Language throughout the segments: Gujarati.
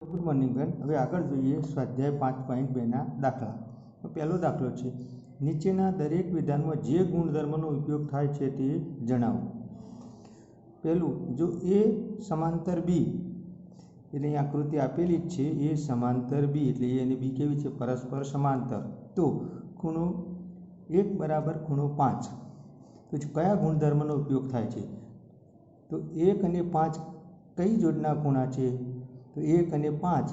Good morning friend. हवे आगळ जोईए स्वाध्याय 5.2 ना दाखला। तो पहलो दाखलो छे, नीचेना दरेक विधानमां जे गुणधर्मनो उपयोग थाय छे ते जणावो। पहलू, जो ए समांतर बी एटले आकृति आपेली ज छे, ए समांतर बी एटले ए अने बी केवी छे, परस्पर समांतर। तो खूणो 1 बराबर खूणो 5, तो कया गुणधर्मनो उपयोग थाय छे? तो 1 અને 5 कई जोडना खूणा छे? तो 1 અને 5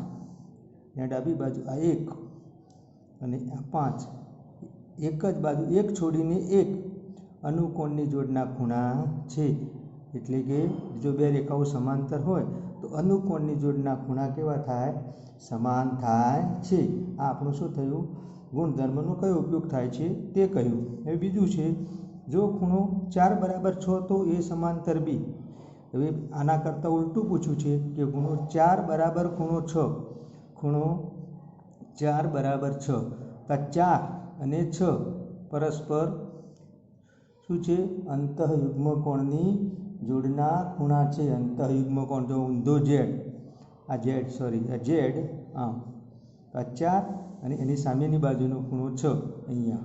ત્યાં ડાબી બાજુ આ 1 અને આ 5 એક જ બાજુ, એક છોડીને એક અનુકોણની જોડના ખૂણા છે। એટલે કે જો બે રેખાઓ સમાંતર હોય તો અનુકોણની જોડના ખૂણા કેવા થાય? સમાન થાય છે। આ આપણું શું થયું? ગુણધર્મનો કયો ઉપયોગ થાય છે તે કહ્યું। હવે બીજું છે, જો ખૂણો 4 બરાબર 6 તો એ સમાંતર બી। હવે આના કરતાં ઉલટું પૂછ્યું છે કે ખૂણો 4 બરાબર ખૂણો 6, ખૂણો 4 બરાબર 6, તો 4 અને 6 પરસ્પર શું છે? અંતઃયુગ્મકોણની જોડના ખૂણા છે। અંતઃયુગ્મકોણ, જો ઊંધો ઝેડ, આ ઝેડ, સોરી આ ઝેડ, આમ આ 4 અને એની સામેની બાજુનો ખૂણો 6 અહીંયા,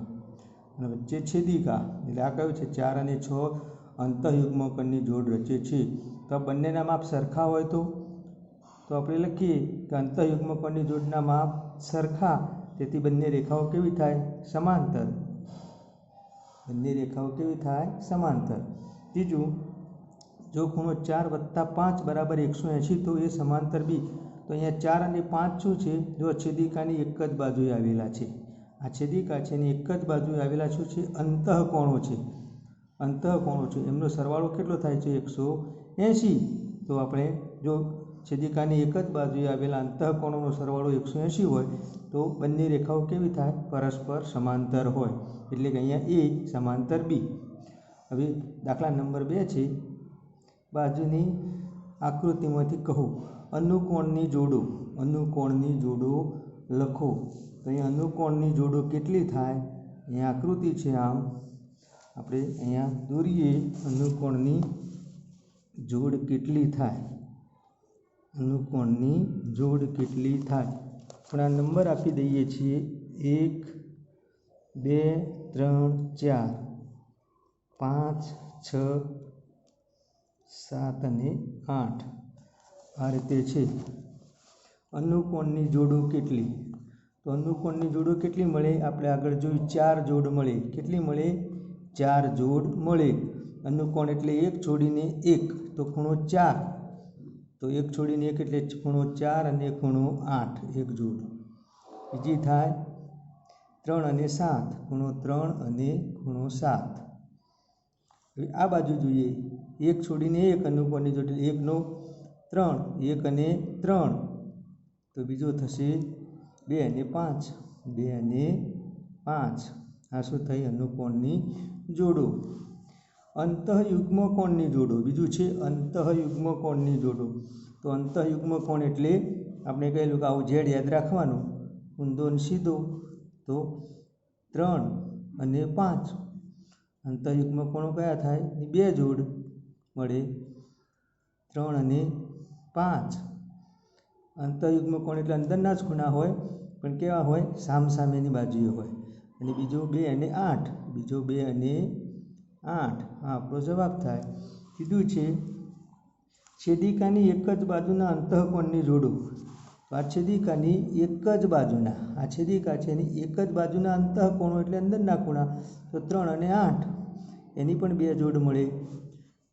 અને વચ્ચે છેદિકા, એટલે આ કયું છે? 4 અને 6 અંતઃયુગ્મકોણની જોડ રચે છે। તો આ બંનેના માપ સરખા હોય તો આપણે લખીએ કે અંતઃયુગ્મકોણની જોડના માપ સરખા, તેથી બંને રેખાઓ કેવી થાય? સમાંતર। બંને રેખાઓ કેવી થાય? સમાંતર। ત્રીજું, જો ખૂણો 4 + 5 બરાબર 180 તો એ સમાંતર બી। તો અહીંયા 4 અને 5 શું છે? જો છેદિકાની એક જ બાજુએ આવેલા છે। આ છેદિકા છે એની એક જ બાજુએ આવેલા શું છે? અંતઃકોણો છે। અંતઃકોણો છે, એમનો સરવાળો કેટલો થાય છે? 180। તો આપણે જો છેદિકાની એક જ બાજુએ આવેલા અંતઃકોણોનો સરવાળો 180 હોય તો બંને રેખાઓ કેવી થાય? પરસ્પર સમાંતર હોય। એટલે કે અહીંયા એ સમાંતર બી। હવે દાખલા નંબર 2 છે, બાજુની આકૃતિમાંથી કહો અનુકોણની જોડો। અનુકોણની જોડો લખો। તો અહીંયા અનુકોણની જોડો કેટલી થાય? અહીંયા આકૃતિ છે, આમ આપણે અહીંયા દોરીએ અનુકોણની જોડ કેટલી થાય? અનુકોણની જોડ કેટલી થાય? આપણે આ નંબર આપી દઈએ છીએ, 1 2 3 4 5 6 7 અને 8 આ રીતે છે। અનુકોણની જોડો કેટલી? તો અનુકોણની જોડો કેટલી મળે? આપણે આગળ જોયું 4 જોડ મળે। કેટલી મળે? 4 જોડ મળે। અનુકોણ એટલે એક છોડીને એક, તો ખૂણો 4, તો એક છોડીને એક એટલે ખૂણો 4 અને ખૂણો 8, એક જોડ। બીજી થાય 3 અને 7, ખૂણો 3 અને ખૂણો 7। હવે આ બાજુ જોઈએ, એક છોડીને એક અનુકોણની જોડ, 1 નો 3, 1 અને 3, તો બીજો થશે 2 અને 5, 2 અને 5। આ શું થઈ? અનુકોણની જોડો। અંતઃયુગ્મકોણની જોડો, બીજું છે અંતઃયુગ્મકોણની જોડો। તો અંતઃયુગ્મકોણ એટલે આપણે કહેલું કે આવું ઝેડ યાદ રાખવાનું, ઊંધો અને સીધો, તો 3 અને 5 અંતઃયુગ્મકોણો કયા થાય? 2 જોડ મળે, 3 અને 5। અંતઃયુગ્મકોણ એટલે અંદરના જ ખૂણા હોય, પણ કેવા હોય? સામસામેની બાજુએ હોય। અને બીજો 2 અને 8, બીજો 2 અને 8 આ આપણો જવાબ થાય। કીધું છે છેદિકાની એક જ બાજુના અંતઃકોણની જોડો। તો આ છેદિકાની એક જ બાજુના, આ છેદિકા છે એની એક જ બાજુના અંતઃકોણો એટલે અંદરના ખૂણા, તો 3 અને 8 એની પણ 2 જોડ મળે,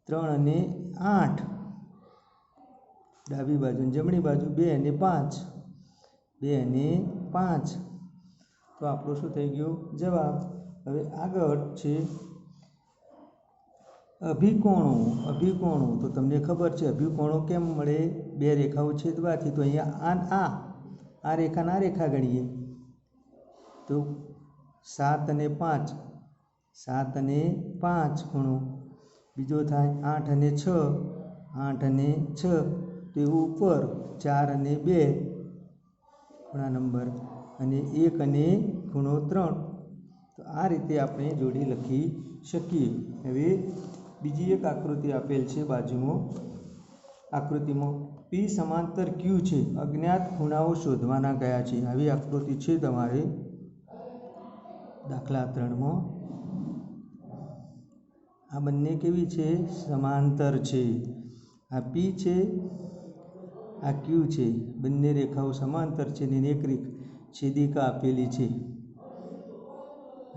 3 અને 8 ડાબી બાજુ, જમણી બાજુ 2 અને 5, 2 અને 5, તો આપણું શું થઈ ગયું? જવાબ। હવે આગળ છે અભિકોણો। અભિકોણો તો તમને ખબર છે અભિકોણો કેમ મળે? બે રેખાઓ છેદવાથી। તો અહીંયા આ રેખાના આ રેખા ગણીએ તો 7 અને 5, 7 અને 5 ખૂણો, બીજો થાય 8 અને 6, 8 અને 6, તો એવું ઉપર 4 અને 2 ખૂણા નંબર, અને 1 અને ખૂણો 3। તો આ રીતે આપણે જોડી લખી શકીએ। હવે બીજી એક આકૃતિ આપેલ છે બાજુમાં, આકૃતિમાં પી સમાંતર ક્યુ છે, અજ્ઞાત ખૂણાઓ શોધવાના કયા છે? આવી આકૃતિ છે તમારે દાખલા 3માં. આ બંને કેવી છે? સમાંતર છે. આ પી છે, આ ક્યુ છે, બંને રેખાઓ સમાંતર છે અને એક છેદિકા આપેલી છે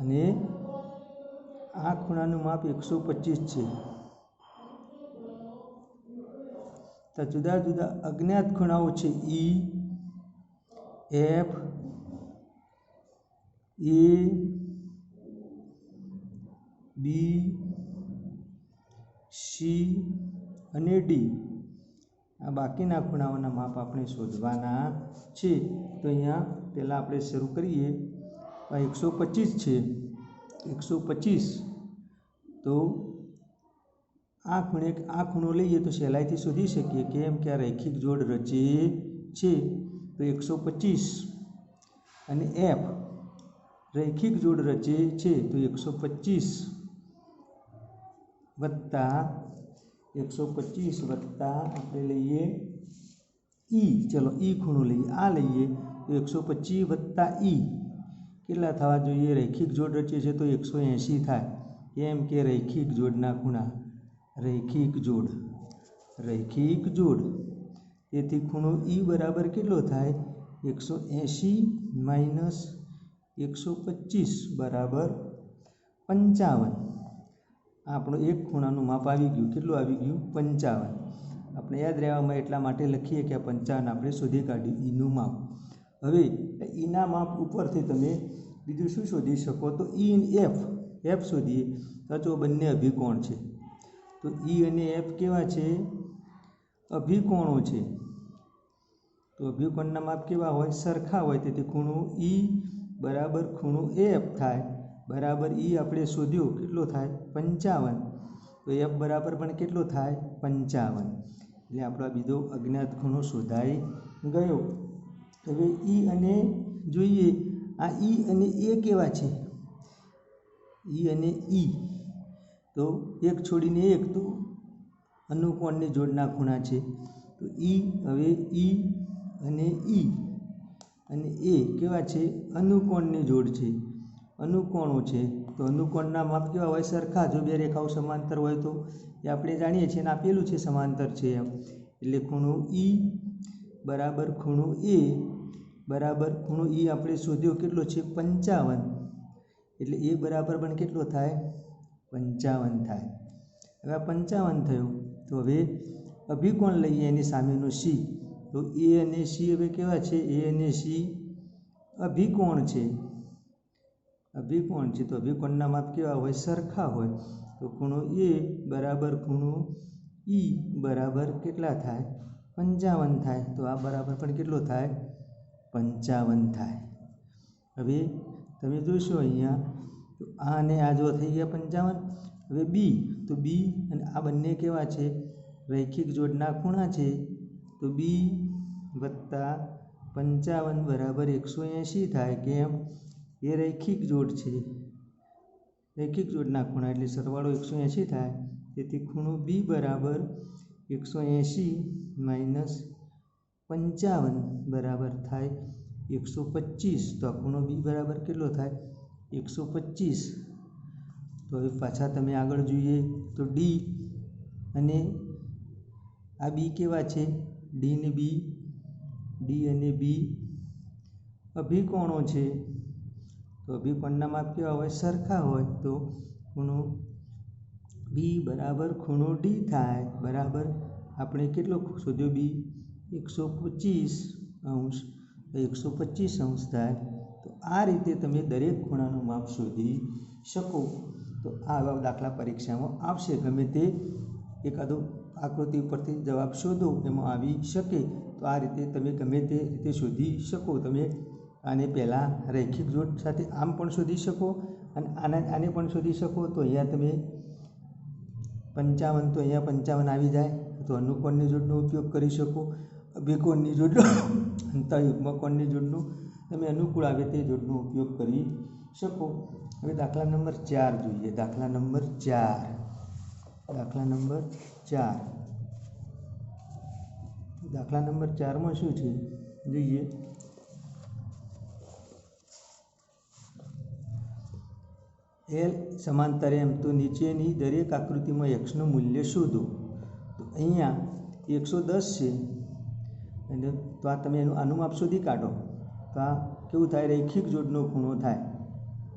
અને આ ખૂણાનું માપ 125 છે. તો જુદા જુદા અજ્ઞાત ખૂણાઓ છે ઈ, એફ, એ, બી, સી અને ડી. આ બાકીના ખૂણાઓના માપ આપણે શોધવાના છે. તો અહીંયા પહેલાં આપણે શરૂ કરીએ. આ 125 છે, 125. તો આ ખૂણો લઈએ તો સહેલાઈથી શોધી શકીએ. કેમ કે આ રૈખિક જોડ રચે છે. તો 125 અને એફ રૈખિક જોડ રચે છે. તો 125 વત્તા 125 વત્તા આપણે લઈએ ઈ. ચલો ઈ ખૂણો લઈએ, આ લઈએ તો 125 વત્તા ઈ કેટલા થવા જોઈએ? રૈખિક જોડ રચે છે તો 180 થાય. કેમ કે રૈખિક જોડના ખૂણા, રૈખિક જોડ. તેથી ખૂણો ઈ બરાબર કેટલો થાય? 180 માઇનસ 125 બરાબર 55. આપણું એક ખૂણાનું માપ આવી ગયું. કેટલું આવી ગયું? 55. આપણે યાદ રહેવામાં એટલા માટે લખીએ કે 55 આપણે શોધી કાઢ્યું ઈનું માપ. હવે ઈના માપ ઉપરથી તમે બીજું શું શોધી શકો? તો ઈ અને એફ શોધીએ. તો જો બંને અભિકોણ છે. તો ઈ અને એફ કેવા છે? અભિકોણો છે. તો અભિકોણના માપ કેવા હોય? સરખા હોય. તેથી ખૂણો ઈ બરાબર ખૂણો એફ થાય. બરાબર ઈ આપણે શોધ્યો કેટલો થાય? 55. તો એફ બરાબર પણ કેટલો થાય? 55. એટલે આપણો બીજો અજ્ઞાત ખૂણો શોધાઈ ગયો. હવે ઈ અને જોઈએ, આ ઈ અને એ કેવા છે? ઈ અને ઈ તો એક છોડીને એક, તો અનુકોણની જોડના ખૂણા છે. તો હવે ઈ અને એ કેવા છે? અનુકોણની જોડ છે, અનુકોણો છે. તો અનુકોણના માપ કેવા હોય? સરખા. જો બે રેખાઓ સમાંતર હોય તો એ આપણે જાણીએ છીએ અને આપેલું છે સમાંતર છે એમ. એટલે ખૂણો ઈ બરાબર ખૂણો એ બરાબર ખૂણો ઈ આપણે શોધ્યો કેટલો છે? 55. એટલે એ બરાબર પણ કેટલો થાય? 55 થાય. હવે આ 55 થયું. તો હવે અભિકોણ લઈએ એની સામેનો સી. તો એ અને સી હવે કેવા છે? એ અને સી અભિકોણ છે. તો અભિકોણના માપ કેવા હોય? સરખા હોય. તો ખૂણો એ બરાબર ખૂણો ઈ બરાબર કેટલા થાય? 55 થાય. તો આ બરાબર પણ કેટલો થાય? 55 થાય. હવે તમે જોશો અહીંયા તો આ અને આ જો થઈ ગયા 55. હવે બી. તો બી અને આ બંને કેવા છે? રૈખિક જોડના ખૂણા છે. તો બી વત્તા 55 બરાબર 180 થાય. કેમ? એ રૈખિક જોડ છે. રૈખિક જોડના ખૂણા એટલે સરવાળો 180 થાય. તેથી ખૂણો બી બરાબર 180 માઇનસ 55 બરાબર થાય 125. તો આ ખૂણો બી બરાબર કેટલો થાય? 125. તો હવે પાછા તમે આગળ જોઈએ તો ડી અને આ બી કેવા છે? ડી અને બી અભિકોણો છે. તો અભિકોણના માપ કેવા હોય? સરખા હોય. તો ખૂણો બી બરાબર ખૂણો ડી થાય. બરાબર આપણે કેટલો શોધ્યો? બી 125 થાય. તો આ રીતે તમે દરેક ખૂણાનું માપ શોધી શકો. તો આવા દાખલા પરીક્ષામાં આવશે. ગમે તે એકાદો આકૃતિ ઉપરથી જવાબ શોધો એમાં આવી શકે. તો આ રીતે તમે ગમે તે રીતે શોધી શકો. તમે આને પહેલાં રૈખિક જોડ સાથે આમ પણ શોધી શકો અને આને પણ શોધી શકો. તો અહીંયા તમે 55, તો અહીંયા 55 આવી જાય. તો અનુકોણની જોડનો ઉપયોગ કરી શકો. અભિકોણની જોડનો અંતઃયુગ્મકોણની જોડનો તમે અનુકૂળ આવે તે જોડનો ઉપયોગ કરી શકો. હવે દાખલા નંબર 4 જોઈએ. દાખલા નંબર 4 દાખલા નંબર 4 શું છે જોઈએ. એલ સમાંતર એમ, તો નીચેની દરેક આકૃતિમાં એક્સનું મૂલ્ય શોધો. તો અહીંયા 110 છે અને તો આ તમે આનું માપ શોધી કાઢો તો આ કેવું થાય, રૈખિક જોડનો ખૂણો થાય.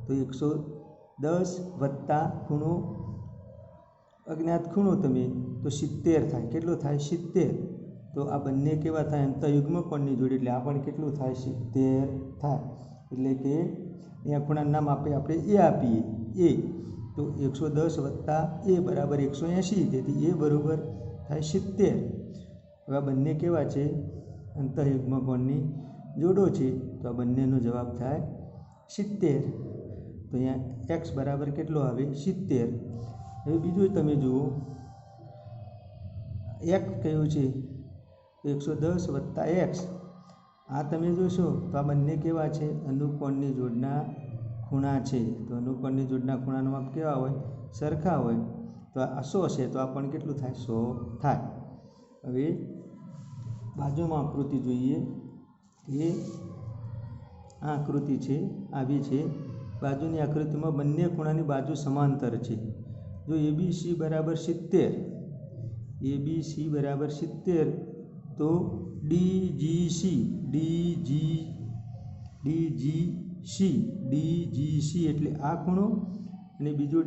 તો 110 વત્તા ખૂણો અજ્ઞાત ખૂણો તમે તો 70 થાય. કેટલો થાય? 70. તો આ બંને કેવા થાય? અંતઃયુગ્મ કોણની જોડ, એટલે આ પણ કેટલું થાય? 70 થાય. એટલે કે અહીંયા ખૂણાનું નામ આપણે એ આપીએ એ. તો 110 વત્તા એ બરાબર 180, તેથી એ બરાબર થાય 70. હવે આ બંને કેવા છે? અંતઃયુગ્મ કોણની જોડો છે. તો આ બંનેનો જવાબ થાય 70. તો અહીંયા એક્સ બરાબર કેટલો આવે? 70. હવે બીજું તમે જુઓ, એક્સ કયું છે? 110 વત્તા એક્સ. આ તમે જોશો તો આ બંને કેવા છે? અનુકોણની જોડના ખૂણા છે. તો અનુકોણની જોડના ખૂણાનો માપ કેવા હોય? સરખા હોય. તો આ 100 છે, તો આ પણ કેટલું થાય? 100 થાય. હવે બાજુમાં આકૃતિ જોઈએ. એ આ આકૃતિ છે, આવી છે. બાજુની આકૃતિમાં બંને ખૂણાની બાજુ સમાંતર છે. જો ABC બરાબર 70, ABC બરાબર 70, તો DGC એટલે આ ખૂણો અને બીજો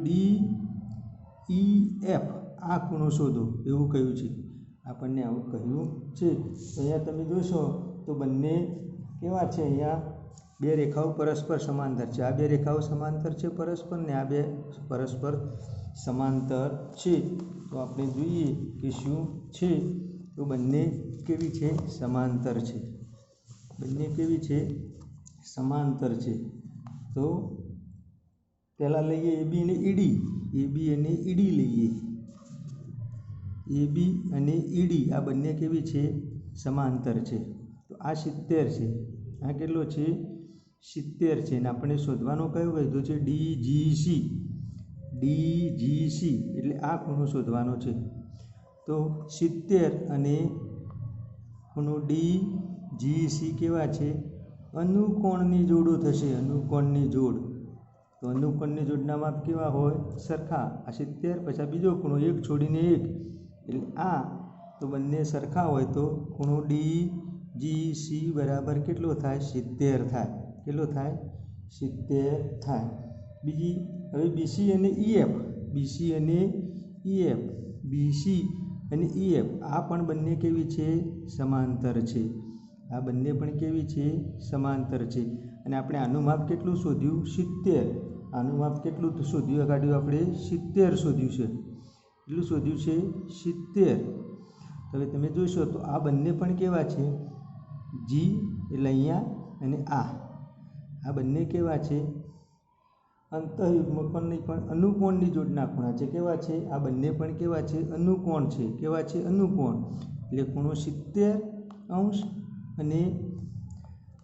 DEF આ ખૂણો શોધો, એવું કહ્યું છે. આપણને આવું કહ્યું છે. તો અહીંયા તમે જોશો તો બંને કેવા છે? અહીંયા બે રેખાઓ પરસ્પર સમાંતર છે. આ બે રેખાઓ સમાંતર છે પરસ્પર, ને આ બે પરસ્પર સમાંતર છે. તો આપણે જોઈએ કે શું છે. તો બંને કેવી છે? સમાંતર છે. બંને કેવી છે? સમાંતર છે. તો પહેલાં લઈએ AB અને ED. AB અને ED લઈએ. AB અને ED આ બંને કેવી છે? સમાંતર છે. તો આ 70 છે, આ કેટલો છે? 70 છે. અને આપણે શોધવાનો કયો કીધો છે? DGC એટલે આ ખૂણો શોધવાનો છે. તો 70 અને ખૂણો DGC કેવા છે? અનુકોણની જોડો થશે. અનુકોણની જોડ. તો અનુકોણની જોડના માપ કેવા હોય? સરખા. આ 70 પછી બીજો ખૂણો એક છોડીને એક, એટલે આ. તો બંને સરખા હોય તો ખૂણો DGC બરાબર કેટલો થાય? 70 થાય. કેટલો થાય? 70 થાય. બીજી હવે BC અને EF. BC અને EF આ પણ બંને કેવી છે? સમાંતર છે. આ બંને પણ કેવી છે? સમાંતર છે. અને આપણે આનું માપ કેટલું શોધ્યું? 70. આનું માપ કેટલું શોધ્યું? કાઢ્યું આપણે 70 શોધ્યું છે. કેટલું શોધ્યું છે? 70. હવે તમે જોશો તો આ બંને પણ કેવા છે? G એટલે અહીંયા અને આ બંને કેવા છે? અંતઃયુગ્મ કોણની પણ અનુકોણની જોડના ખૂણા છે. કેવા છે? આ બંને પણ કેવા છે? અનુકોણ છે. કેવા છે? અનુકોણ. એટલે ખૂણો 70° અને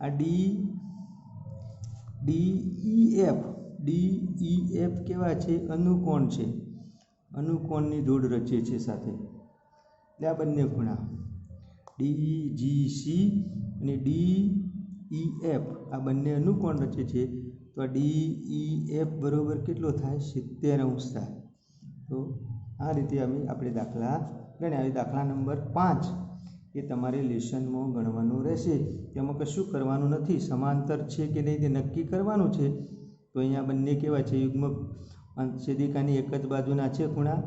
આ DEF કેવા છે? અનુકોણ છે. અનુકોણની જોડ રચે છે સાથે. એટલે આ બંને ખૂણા DGC અને DEF આ બંને અનુકોણ રચે છે. તો આ DEF બરાબર કેટલો થાય? 70° થાય. તો આ રીતે આપણે દાખલા ગણ્યા. દાખલા નંબર 5 એ તમારે લેસનમાં ગણવાનું રહેશે. તેમાં કશું કરવાનું નથી. સમાંતર છે કે નહીં તે નક્કી કરવાનું છે. તો અહીંયા બંને કેવા છે? યુગ્મ છેદિકાની એક જ બાજુના છે ખૂણા,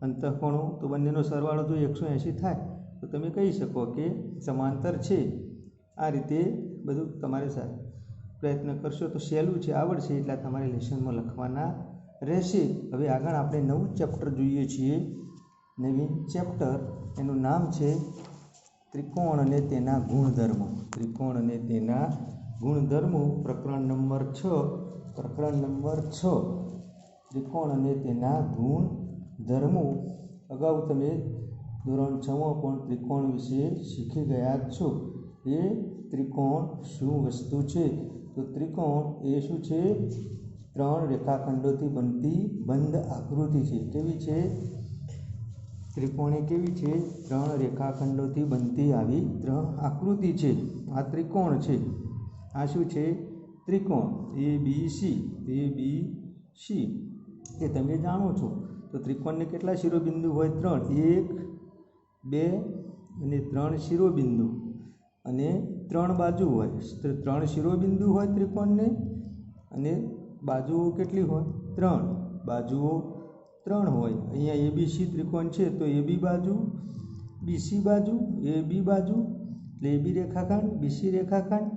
અંતઃકોણો. તો બંનેનો સરવાળો જો 180 થાય તો તમે કહી શકો કે સમાંતર છે. આ રીતે બધું તમારે પ્રયત્ન કરશો તો સહેલું છે, આવડશે. એટલા તમારે લેસનમાં લખવાના રહેશે. હવે આગળ આપણે નવું ચેપ્ટર જોઈએ છીએ. નવીન ચેપ્ટર, એનું નામ છે ત્રિકોણ અને તેના ગુણધર્મો. ત્રિકોણ અને તેના ગુણધર્મો, પ્રકરણ નંબર 6. ત્રિકોણ અને તેના ગુણધર્મો. અગાઉ તમે ધોરણ 6માં પણ ત્રિકોણ વિશે શીખી ગયા છો. એ ત્રિકોણ શું વસ્તુ છે? તો ત્રિકોણ એ શું છે? 3 રેખાખંડોથી બનતી બંધ આકૃતિ છે. કેવી છે? ત્રિકોણ એ કેવી છે? 3 રેખાખંડોથી બનતી આવી 3 આકૃતિ છે. આ ત્રિકોણ છે. આ શું છે? ત્રિકોણ. ABC એ તમે જાણો છો. તો ત્રિકોણને કેટલા શિરોબિંદુ હોય? 3. 1 2 અને 3 શિરોબિંદુ અને 3 બાજુ હોય. તો 3 શિરોબિંદુ હોય ત્રિકોણને અને બાજુઓ કેટલી હોય? 3. બાજુઓ 3 હોય. અહીંયા ABC ત્રિકોણ છે તો AB બાજુ, BC બાજુ, AB બાજુ એટલે AB રેખાખંડ, BC રેખાખંડ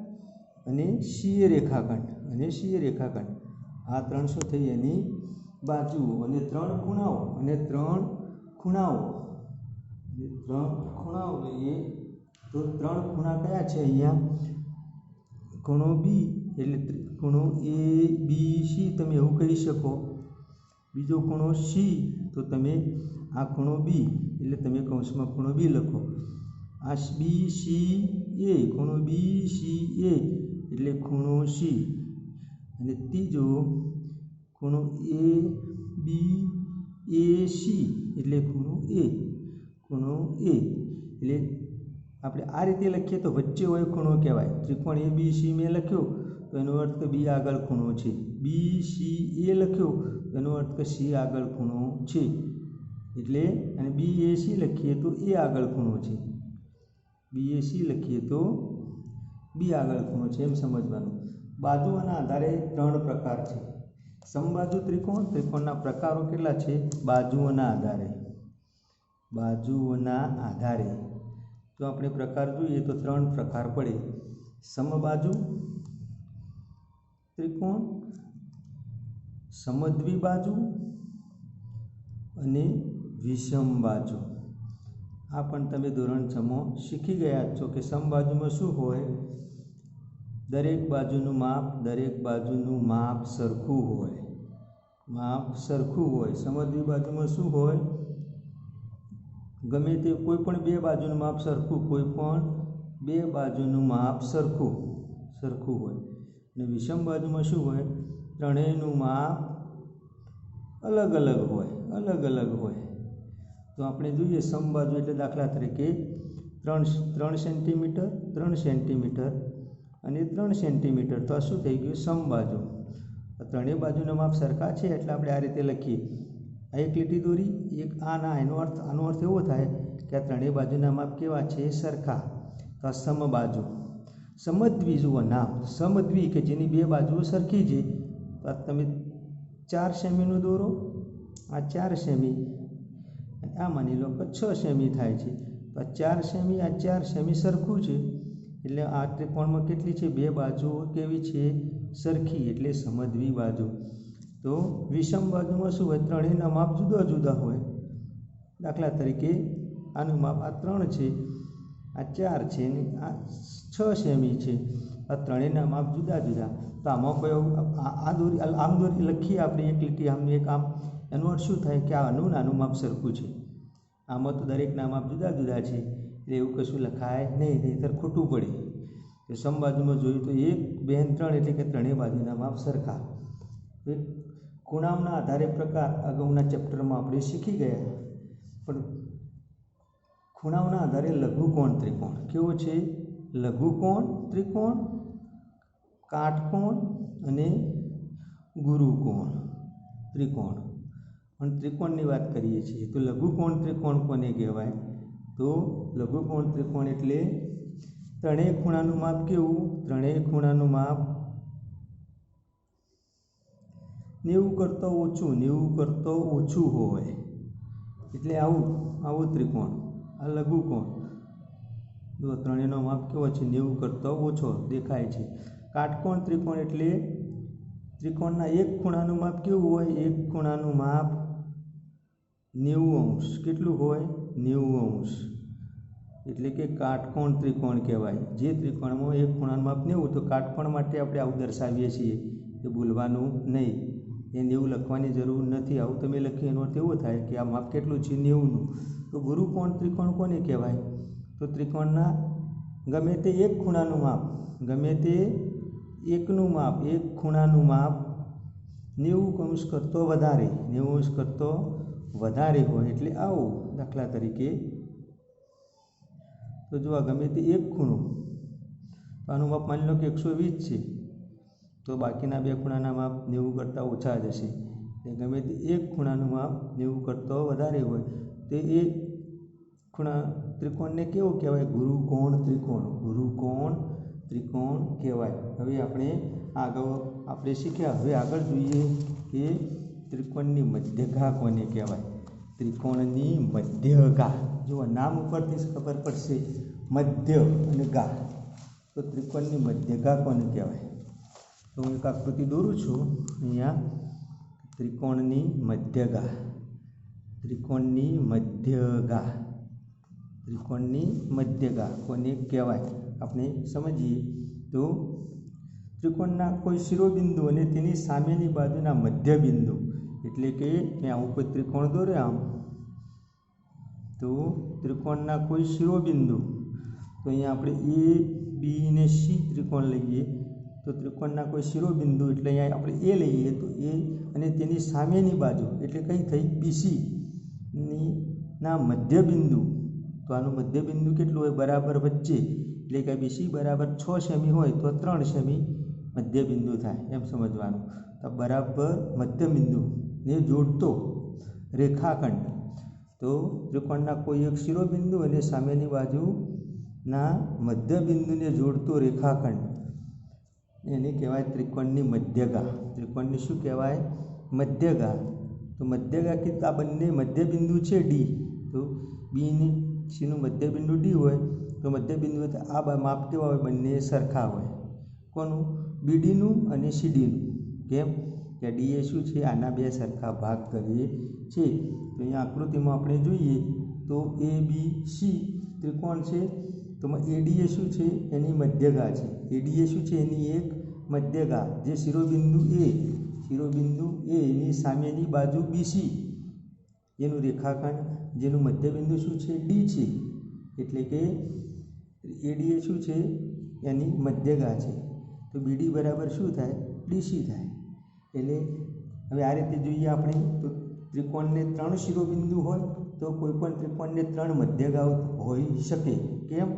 અને CA રેખાખંડ. આ 3 શું થઈ? એની બાજુઓ અને 3 ખૂણાઓ લઈએ તો 3 ખૂણા કયા છે? અહીંયા ખૂણો B એટલે ખૂણો ABC તમે એવું કહી શકો. બીજો ખૂણો C તો તમે આ ખૂણો B એટલે તમે કૌંસમાં ખૂણો B લખો. આ BCA ખૂણો BCA એટલે ખૂણો C અને ત્રીજો ખૂણો ABAC એટલે ખૂણો A. એટલે આપણે આ રીતે લખીએ તો વચ્ચે હોય ખૂણો કહેવાય. ત્રિકોણ ABC મેં લખ્યો તો એનો અર્થ B આગળ ખૂણો છે. BCA લખ્યો તો એનો અર્થ C આગળ ખૂણો છે. એટલે અને BAC લખીએ તો A આગળ ખૂણો છે. BAC લખીએ તો B આગળ ખૂણો છે એમ સમજવાનું. બાજુઓના આધારે 3 પ્રકાર છે. સમબાજુ ત્રિકોણના પ્રકારો કેટલા છે? બાજુઓના આધારે જો આપણે પ્રકાર જોઈએ તો 3 પ્રકાર પડે. સમબાજુ ત્રિકોણ, સમદ્વિબાજુ અને વિષમબાજુ. આ પણ તમે ધોરણ 6માં શીખી ગયા છો કે સમબાજુમાં શું હોય? દરેક બાજુનું માપ સરખું હોય. સમદ્વિબાજુમાં શું હોય? ગમે તે કોઈ પણ 2 બાજુનું માપ સરખું હોય. અને વિષમ બાજુમાં શું હોય? ત્રણેયનું માપ અલગ અલગ હોય. તો આપણે જોઈએ સમબાજુ એટલે દાખલા તરીકે 3 સેન્ટીમીટર, 3 સેન્ટીમીટર અને 3 સેન્ટીમીટર. તો આ શું થઈ ગયું? સમબાજુ. ત્રણેય બાજુના માપ સરખા છે એટલે આપણે આ રીતે લખીએ. આ એક લીટી દોરી, એક આનો અર્થ એવો થાય કે આ ત્રણેય બાજુના માપ કેવા છે? સરખા. તો આ સમબાજુ. સમદ્વિ જુઓ નામ, સમદ્વિ કે જેની 2 બાજુઓ સરખી છે. તો આ તમે 4 સેમીનું દોરો, આ 4 સેમી અને આ માની લો કે 6 સેમી થાય છે. તો આ 4 સેમી, આ 4 સેમી સરખું છે એટલે આ ત્રિકોણમાં કેટલી છે? 2 બાજુઓ કેવી છે? સરખી એટલે સમદ્વિ બાજુ. તો વિષમ બાજુમાં શું હોય? ત્રણેયના માપ જુદા હોય. દાખલા તરીકે આનું માપ આ 3 છે, આ 4 છે અને આ 6 સેમી છે. આ ત્રણેયના માપ જુદા. તો આમાં કોઈ આમ દોરી લખીએ આપણે એક લીટી આમ એક આમ. એનો અર્થ શું થાય કે આનું માપ સરખું છે. આમાં તો દરેકના માપ જુદા છે એટલે એવું કશું લખાય નહીં, નહીંતર ખોટું પડે. તો સમબાજુમાં જોયું તો 1, 2 અને 3 એટલે કે ત્રણેય બાજુના માપ સરખા. ખૂણાઓના આધારે પ્રકાર અગાઉના ચેપ્ટરમાં આપણે શીખી ગયા. પણ ખૂણાઓના આધારે લઘુકોણ ત્રિકોણ કેવો છે? લઘુકોણ ત્રિકોણ, કાટકોણ અને ગુરુકોણ ત્રિકોણ. પણ ત્રિકોણની વાત કરીએ છીએ તો લઘુકોણ ત્રિકોણ કોને કહેવાય? તો લઘુકોણ ત્રિકોણ એટલે ત્રણેય ખૂણાનું માપ કેવું? ત્રણેય ખૂણાનું માપ 90 કરતાં ઓછું હોય એટલે આવું ત્રિકોણ. આ લઘુકોણ. જો ત્રણેયનો માપ કેવો છે? 90 કરતાં ઓછો દેખાય છે. કાટકોણ ત્રિકોણ એટલે ત્રિકોણના એક ખૂણાનું માપ કેવું હોય? એક ખૂણાનું માપ 90 અંશ. કેટલું હોય? 90 અંશ. એટલે કે કાટકોણ ત્રિકોણ કહેવાય. જે ત્રિકોણમાં એક ખૂણાનું માપ 90, તો કાટકોણ માટે આપણે આવું દર્શાવીએ છીએ. એ ભૂલવાનું નહીં. એ 90 લખવાની જરૂર નથી. આવું તમે લખી એનો અર્થ એવો થાય કે આ માપ કેટલું છે? 90નું. તો ગુરુકોણ ત્રિકોણ કોને કહેવાય? તો ત્રિકોણના ગમે તે એક ખૂણાનું માપ, એક ખૂણાનું માપ 90 અંશ કરતો વધારે હોય એટલે આવું દાખલા તરીકે તો જો આ ગમે તે એક ખૂણો, તો આનું માપ માની લો કે 120 છે, તો બાકીના બે ખૂણાના માપ 90 કરતાં ઓછા જ હશે. ગમે તે એક ખૂણાનું માપ 90 કરતાં વધારે હોય તો એ ખૂણા ત્રિકોણને કેવો કહેવાય? ગુરુકોણ ત્રિકોણ. ગુરુકોણ ત્રિકોણ કહેવાય. હવે આપણે શીખ્યા. હવે આગળ જોઈએ કે ત્રિકોણની મધ્યગા કોને કહેવાય? ત્રિકોણની મધ્યગા. જો નામ ઉપરથી જ ખબર પડશે, મધ્ય અને ગા, તો ત્રિકોણની મધ્યગા કોને કહેવાય? તો હું એક આકૃતિ દોરું છું અહીંયા. ત્રિકોણની મધ્યગા. ત્રિકોણની મધ્યગા. ત્રિકોણની મધ્યગા કોને કહેવાય આપણે સમજીએ. તો ત્રિકોણના કોઈ શિરોબિંદુ અને તેની સામેની બાજુના મધ્યબિંદુ, એટલે કે મેં આવું કોઈ ત્રિકોણ દોર્યો આમ, તો ત્રિકોણના કોઈ શિરોબિંદુ, તો અહીંયા આપણે એ બી ને સી ત્રિકોણ લઈએ, તો ત્રિકોણના કોઈ શિરોબિંદુ એટલે અહીંયા આપણે એ લઈએ, તો એ અને તેની સામેની બાજુ એટલે કઈ થઈ? બીસી ના મધ્યબિંદુ. તો આનું મધ્યબિંદુ કેટલું હોય? બરાબર વચ્ચે, એટલે કે બીસી બરાબર 6 સેમી હોય તો 3 સેમી મધ્યબિંદુ થાય, એમ સમજવાનું. તો બરાબર મધ્યબિંદુને જોડતો રેખાખંડ. તો ત્રિકોણના કોઈ એક શિરોબિંદુ અને સામેની બાજુના મધ્યબિંદુને જોડતો રેખાખંડ, એને કહેવાય ત્રિકોણની મધ્યગા. ત્રિકોણની શું કહેવાય? મધ્યગા. તો મધ્યગા કે આ બંને મધ્યબિંદુ છે ડી, તો બી ને સીનું મધ્યબિંદુ ડી હોય, તો મધ્યબિંદુ આ માપ કેવા હોય? બંને સરખા હોય. કોનું? બીડીનું અને સીડીનું. કેમ કે ડીએ શું છે? આના બે સરખા ભાગ કરીએ છે. તો અહીંયા આકૃતિમાં આપણે જોઈએ તો એ બી સી ત્રિકોણ છે, તો એડીએ શું છે? એની મધ્યગા છે. એડીએ શું છે? એની એક મધ્યગા, જે શિરોબિંદુ એ એની સામેની બાજુ બીસી એનું રેખાખંડ, જેનું મધ્યબિંદુ શું છે? ડી છે, એટલે કે એડીએ શું છે? એની મધ્યગા છે. તો બીડી બરાબર શું થાય? ડીસી થાય. એટલે હવે આ રીતે જોઈએ આપણે, તો ત્રિકોણને 3 શિરોબિંદુ હોય તો કોઈ પણ ત્રિકોણને 3 મધ્યગાઓ હોઈ શકે. કેમ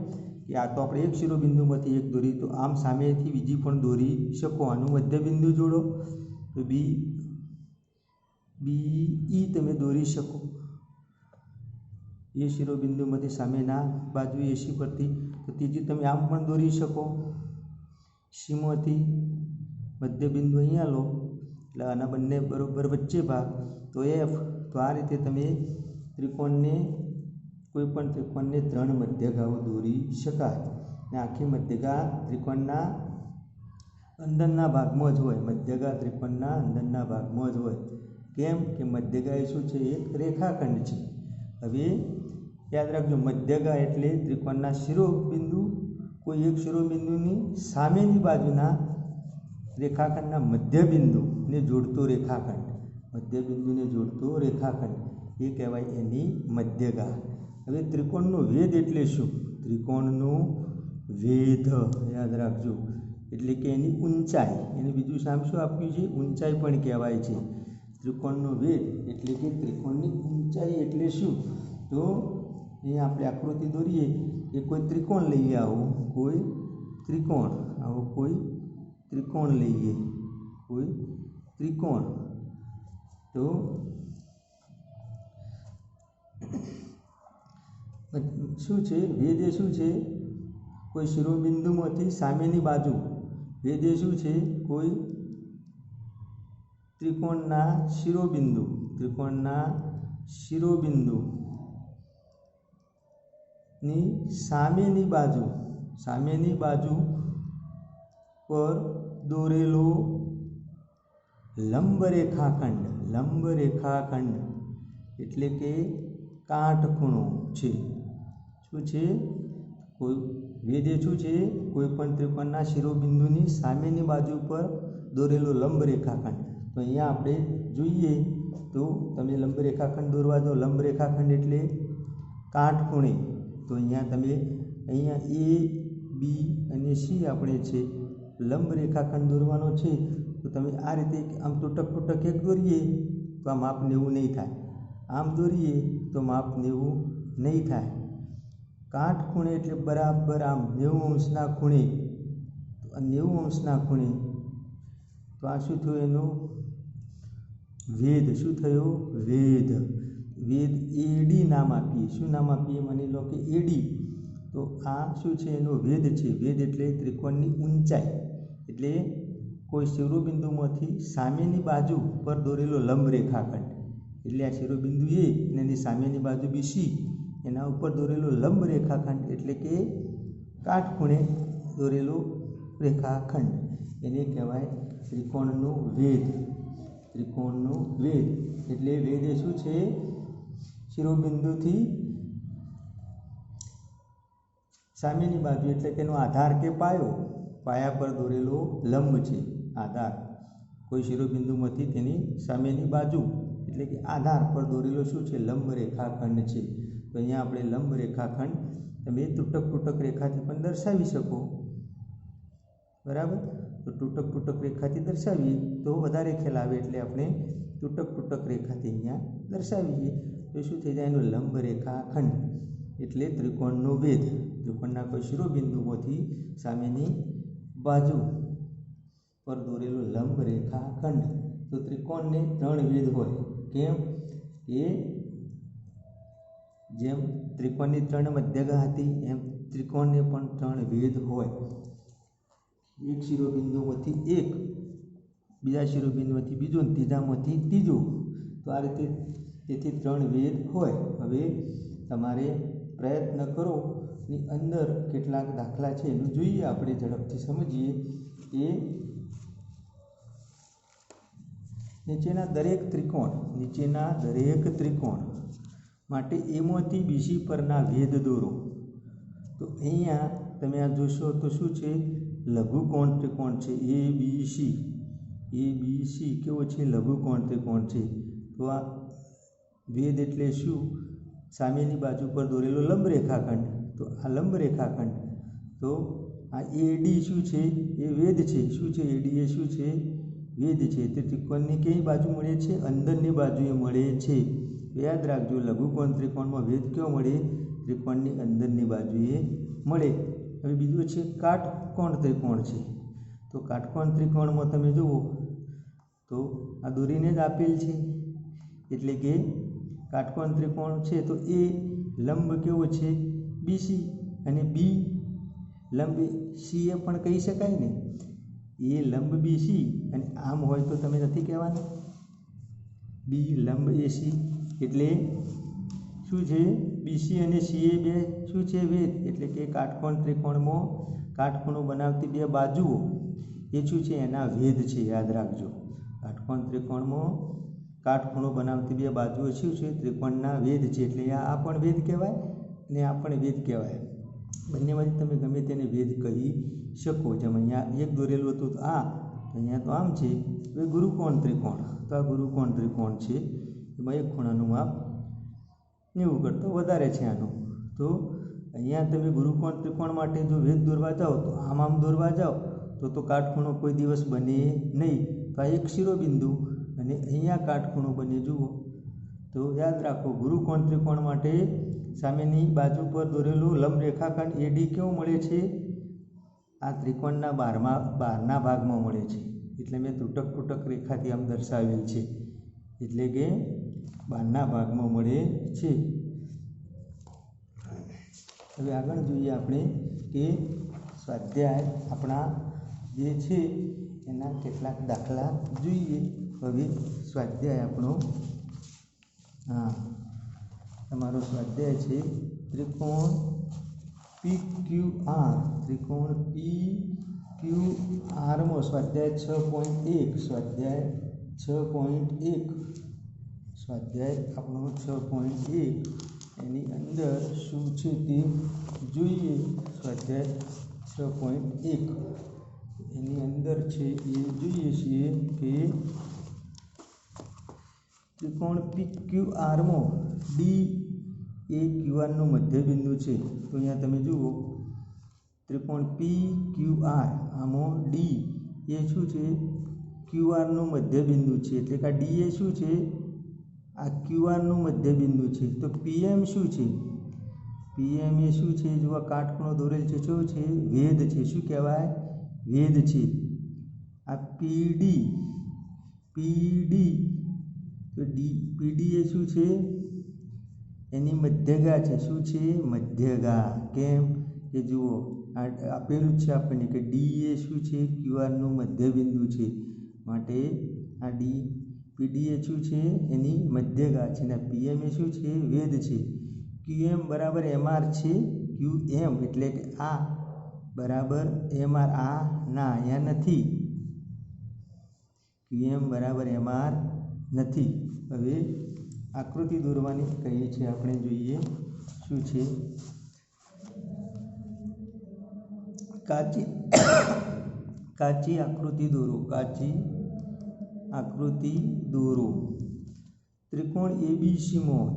કે આ તો આપણે એક શિરોબિંદુમાંથી એક દોરી, તો આમ સામેથી બીજી પણ દોરી શકો. આનું મધ્યબિંદુ જોડો તો બી ઈ તમે દોરી શકો. એ શિરોબિંદુમાંથી સામેના બાજુ એસી પરથી, તો ત્રીજી તમે આમ પણ દોરી શકો. સીમાંથી મધ્યબિંદુ અહીંયા લો, એટલે આના બંને બરાબર વચ્ચે ભાગ, તો એફ. તો આ રીતે તમે કોઈ પણ ત્રિકોણને 3 મધ્યગાઓ દોરી શકાય. અને આખી મધ્યગા ત્રિકોણના અંદરના ભાગમાં જ હોય. મધ્યગા ત્રિકોણના અંદરના ભાગમાં જ હોય. કેમ કે મધ્યગા એ શું છે? એક રેખાખંડ છે. હવે યાદ રાખજો, મધ્યગા એટલે ત્રિકોણના શિરોબિંદુ, કોઈ એક શિરોબિંદુની સામેની બાજુના રેખાખંડના મધ્યબિંદુને જોડતો રેખાખંડ. મધ્યબિંદુને જોડતો રેખાખંડ એ કહેવાય એની મધ્યગા. હવે ત્રિકોણનો વેધ એટલે શું? ત્રિકોણનો વેધ યાદ રાખજો, એટલે કે એની ઊંચાઈ. એને બીજું નામ શું આપ્યું છે? ઊંચાઈ પણ કહેવાય છે. ત્રિકોણનો વેધ એટલે કે ત્રિકોણની ઊંચાઈ એટલે શું? તો અહીંયા આપણે આકૃતિ દોરીએ કે કોઈ ત્રિકોણ લઈએ, આવો કોઈ ત્રિકોણ લઈએ, કોઈ ત્રિકોણ. તો શું છે? વેધ એ શું છે? કોઈ શિરોબિંદુમાંથી સામેની બાજુ. વેધ એ શું છે? કોઈ ત્રિકોણના શિરોબિંદુની સામેની બાજુ પર દોરેલો લંબ રેખાખંડ એટલે કે કાટખૂણો છે. શું છે? વેધ શું છે? કોઈ પણ ત્રિકોણના શિરોબિંદુની સામેની બાજુ પર દોરેલો લંબ રેખાખંડ. તો અહીંયા આપણે જોઈએ તો તમે લંબ રેખાખંડ દોરવા દો. લંબ રેખાખંડ એટલે કાટખૂણે. તો અહીંયા એ બી અને સી આપણે છે લંબ રેખાખંડ દોરવાનો છે. તો તમે આ રીતે આમ તૂટક એક દોરીએ તો આ માપ 90 નહીં થાય. આમ દોરીએ તો માપ 90 નહીં થાય. કાટખૂણે એટલે બરાબર આમ 90 અંશના ખૂણે. તો આ 90 અંશના ખૂણે તો આ શું થયું એનું વેધ. શું થયું? વેધ. વેધ એડી નામ આપીએ. શું નામ આપીએ? માની લો કે એડી. તો આ શું છે? એનો વેધ છે. વેધ એટલે ત્રિકોણની ઊંચાઈ. એટલે કોઈ શિરોબિંદુમાંથી સામેની બાજુ પર દોરેલો લંબ રેખાખંડ. એટલે આ શિરોબિંદુ એ અને એની સામેની બાજુ બીસી, એના ઉપર દોરેલો લંબ રેખાખંડ એટલે કે કાટખૂણે દોરેલો રેખાખંડ એને કહેવાય ત્રિકોણનો વેધ. ત્રિકોણનો વેધ એટલે વેધ એ શું છે? શિરોબિંદુથી સામેની બાજુ એટલે કે એનો આધાર કે પાયો, પાયા પર દોરેલો લંબ છે. આધાર કોઈ શિરોબિંદુમાંથી તેની સામેની બાજુ એટલે કે આધાર પર દોરેલો શું છે? લંબ રેખાખંડ છે. તો અહીંયા આપણે લંબ રેખાખંડ તમે તૂટક રેખાથી પણ દર્શાવી શકો. બરાબર? તો તૂટક રેખાથી દર્શાવીએ તો વધારે ખ્યાલ આવે. એટલે આપણે તૂટક રેખાથી અહીંયા દર્શાવીએ તો શું થઈ જાય? એનો લંબ રેખાખંડ એટલે ત્રિકોણનો વેધ. ત્રિકોણના કોઈ શિરોબિંદુઓથી સામેની બાજુ પર દોરેલો લંબ રેખાખંડ. તો ત્રિકોણને 3 વેધ હોય. કેમ? કે જેમ ત્રિકોણની 3 મધ્યગા હતી એમ ત્રિકોણને પણ 3 વેધ હોય. એક શિરોબિંદુમાંથી એક, બીજા શિરોબિંદુમાંથી બીજો, ત્રીજામાંથી ત્રીજો. તો આ રીતે તેથી 3 વેધ હોય. હવે તમારે પ્રયત્ન કરો ની અંદર કેટલાક દાખલા છે એનું જોઈએ. આપણે ઝડપથી સમજીએ કે નીચેના દરેક ત્રિકોણ માટે એમાંથી બીસી પરના વેધ દોરો. તો અહીંયા તમે આ જોશો તો શું છે? લઘુકોણ ત્રિકોણ છે. ABC કેવો છે? લઘુકોણ ત્રિકોણ છે. તો આ વેધ એટલે શું? સામેની બાજુ પર દોરેલો લંબ રેખાખંડ. તો આ લંબ રેખાખંડ. તો આ AD શું છે? એ વેધ છે. શું છે? AD એ શું છે? વેધ છે. તે ત્રિકોણની કઈ બાજુ મળે છે? અંદરની બાજુએ મળે છે. યાદ રાખજો, લઘુકોણ ત્રિકોણમાં વેધ કયો મળે? ત્રિકોણની અંદરની બાજુએ મળે. હવે બીજું છે કાટકોણ ત્રિકોણ છે. તો કાટકોણ ત્રિકોણમાં તમે જુઓ તો આ દોરીને જ આપેલ છે. એટલે કે કાટકોણ ત્રિકોણ છે તો એ લંબ કેવો છે? BC. અને B લંબ CA પણ કહી શકાય ને. એ લંબ BC અને આમ હોય તો તમે નથી કહેવાના B લંબ AC. એટલે શું છે? BC અને CA બે શું છે? વેધ. એટલે કે કાટકોણ ત્રિકોણમાં કાટખૂણો બનાવતી 2 બાજુઓ એ શું છે? એના વેધ છે. યાદ રાખજો, કાટકોણ ત્રિકોણમાં કાટખૂણો બનાવતી 2 બાજુઓ શું છે? ત્રિકોણના વેધ છે. એટલે આ પણ વેધ કહેવાય અને આ પણ વેધ કહેવાય. બંનેમાંથી તમે ગમે તેને વેધ કહી શકો. જેમ અહીંયા એક દોરેલું હતું તો આ, અહીંયા તો આમ છે. હવે ગુરુકોણ ત્રિકોણ. તો આ ગુરુકોણ ત્રિકોણ છે. એમાં એક ખૂણાનું માપ 90 કરતાં વધારે છે આનું. તો અહીંયા તમે ગુરુકોણ ત્રિકોણ માટે જો વેધ દોરવા જાઓ તો આમ દોરવા જાઓ તો કાટખૂણો કોઈ દિવસ બને નહીં. તો આ એક શિરોબિંદુ અને અહીંયા કાટખૂણો બને. જુઓ તો યાદ રાખો, ગુરુકોણ ત્રિકોણ માટે સામેની બાજુ પર દોરેલું લંબ રેખાખંડ AD કેવો મળે છે? આ ત્રિકોણના બહારના ભાગમાં મળે છે. એટલે મેં તૂટક રેખાથી આમ દર્શાવેલ છે. એટલે કે બહારના ભાગમાં મળે છે. હવે આગળ જોઈએ આપણે કે સ્વાધ્યાય આપણા જે છે એના કેટલાક દાખલા જોઈએ. હવે સ્વાધ્યાય આપણો તમારો સ્વાધ્યાય છે ત્રિકોણ PQR. ત્રિકોણ PQRમાં સ્વાધ્યાય 6.1. સ્વાધ્યાય આપણો 6.1 એની અંદર શું છે તે જોઈએ. સ્વાધ્યાય 6.1 એની અંદર છે એ જોઈએ છીએ કે ત્રિકોણ PQRમાં D એ QRનું મધ્યબિંદુ છે. તો અહીંયા તમે જુઓ ત્રિકોણ PQR આમાં D એ શું છે? QRનું મધ્યબિંદુ છે. એટલે કે D એ શું છે? આ ક્યુઆરનું મધ્યબિંદુ છે. તો પીએમ શું છે? પીએમ એ શું છે? જો આ કાટખૂણો દોરેલ છે શું છે? વેધ છે. શું કહેવાય? વેધ છે. આ પીડી તો પીડી એ શું છે? એની મધ્યગા છે. શું છે? મધ્યગા. કેમ કે જુઓ આપેલું છે આપણને કે ડી એ શું છે? ક્યુઆરનું મધ્યબિંદુ છે. માટે આ પીડી એ શું છે? એની મધ્યગા છે. અને પીએમ એ શું છે? વેધ છે. ક્યુએમ બરાબર એમઆર છે. ક્યુએમ એટલે કે આ બરાબર એમઆર. આ ના અહીંયા નથી. ક્યુએમ બરાબર એમઆર નથી. હવે આકૃતિ દોરવાની કહીએ છીએ આપણે. જોઈએ શું છે? કાચી આકૃતિ દોરો. કાચી આકૃતિ દોરો. ત્રિકોણ એબીસીમાં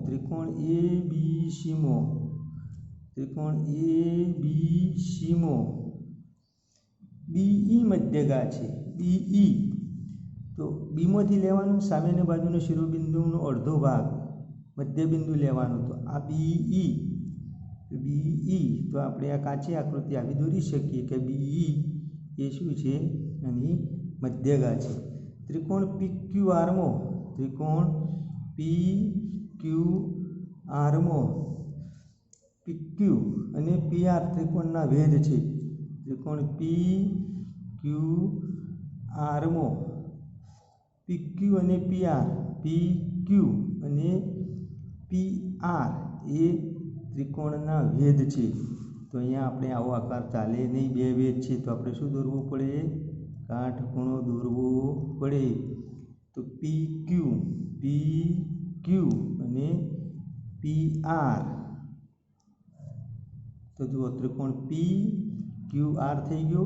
બીઈ મધ્યગા છે. બીઈ તો બીમાંથી લેવાનું સામેની બાજુનો શિરોબિંદુનો અડધો ભાગ મધ્યબિંદુ લેવાનું. તો આ બીઈ તો આપણે આ કાચી આકૃતિ આવી દોરી શકીએ કે બીઈ એ શું છે? એની મધ્યગા છે. ત્રિકોણ પીક્યુઆરમાં પીક્યુ અને પીઆર ત્રિકોણના વેધ છે. ત્રિકોણ પીક્યુઆરમાં પીક્યુ અને પીઆર એ ત્રિકોણના વેધ છે. તો અહીંયા આપણે આવો આકાર ચાલે નહીં. બે વેધ છે તો આપણે શું દોરવું પડે? કાટખૂણો દોરવો પડે. તો પીક્યુ અને પીઆર. તો જુઓ ત્રિકોણ પીક્યુઆર થઈ ગયો.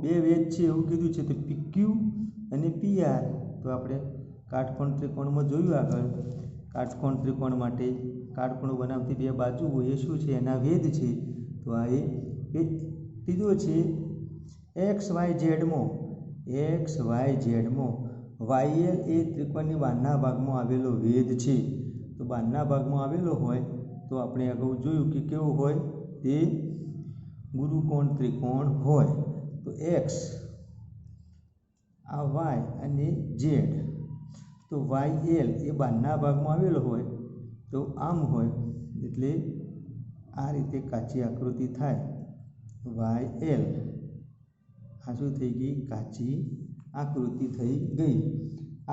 બે વેધ છે એવું કીધું છે. તો પીક્યુ અને પીઆર. તો આપણે કાટકોણ ત્રિકોણમાં જોયું આગળ. કાટકોણ ત્રિકોણ માટે કાટખૂણો બનાવતી બે બાજુ હોય એ શું છે? એના વેધ છે. તો આ એ કીધો છે XYZ-માં YL એ ત્રિકોણની બહારના ભાગમાં આવેલો વેધ છે. તો બહારના ભાગમાં આવેલો હોય તો આપણે અગાઉ જોયું કે કેવો હોય? તે ગુરુકોણ ત્રિકોણ હોય. તો X આ Y અને Z. તો YL એ બહારના ભાગમાં આવેલો હોય તો આમ હોય. એટલે આ રીતે કાચી આકૃતિ થાય. YL આ શું થઈ ગઈ? કાચી આકૃતિ થઈ ગઈ.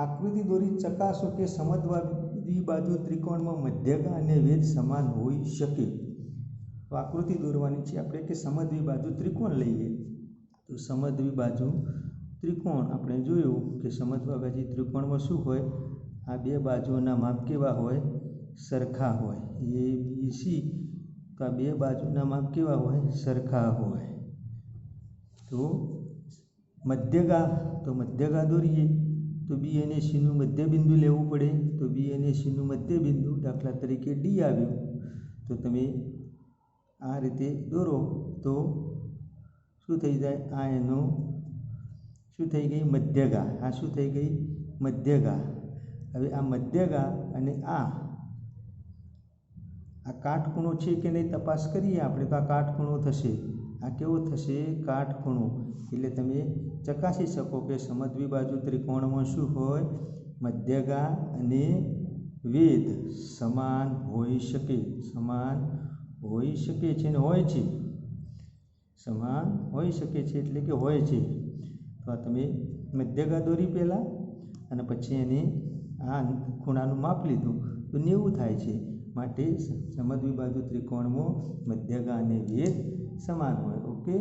આકૃતિ દોરી ચકાસો કે સમદ્વિ બાજુ ત્રિકોણમાં મધ્યગા અને વેધ સમાન હોઈ શકે. તો આકૃતિ દોરવાની છે આપણે કે સમદ્વિ બાજુ ત્રિકોણ લઈએ. તો સમદ્વિ બાજુ ત્રિકોણ આપણે જોયું કે સમદ્વિ બાજુ ત્રિકોણમાં શું હોય? આ બે બાજુઓના માપ કેવા હોય? સરખા હોય. ABC. તો આ બે બાજુના માપ કેવા હોય? સરખા હોય. તો મધ્યગા દોરીએ તો બી અને સીનું મધ્યબિંદુ લેવું પડે. તો બી અને સીનું મધ્યબિંદુ દાખલા તરીકે ડી આવ્યું. તો તમે આ રીતે દોરો તો શું થઈ જાય? આ એનું શું થઈ ગઈ? મધ્યગા. આ શું થઈ ગઈ? મધ્યગા. હવે આ મધ્યગા અને આ કાટખૂણો છે કે નહીં તપાસ કરીએ આપણે. તો આ કાટખૂણો થશે. આ કેવો થશે? કાટખૂણો. એટલે તમે ચકાસી શકો કે સમદ્વિ બાજુ ત્રિકોણમાં શું હોય? મધ્યગા અને વેધ સમાન હોઈ શકે. સમાન હોઈ શકે છે ને હોય છે. સમાન હોઈ શકે છે એટલે કે હોય છે. તો આ તમે મધ્યગા દોરી પહેલાં અને પછી એને આ ખૂણાનું માપ લીધું તો 90 થાય છે. માટે સમદ્વિ બાજુ ત્રિકોણમાં મધ્યગા અને વેધ સમાન હોય. ઓકે.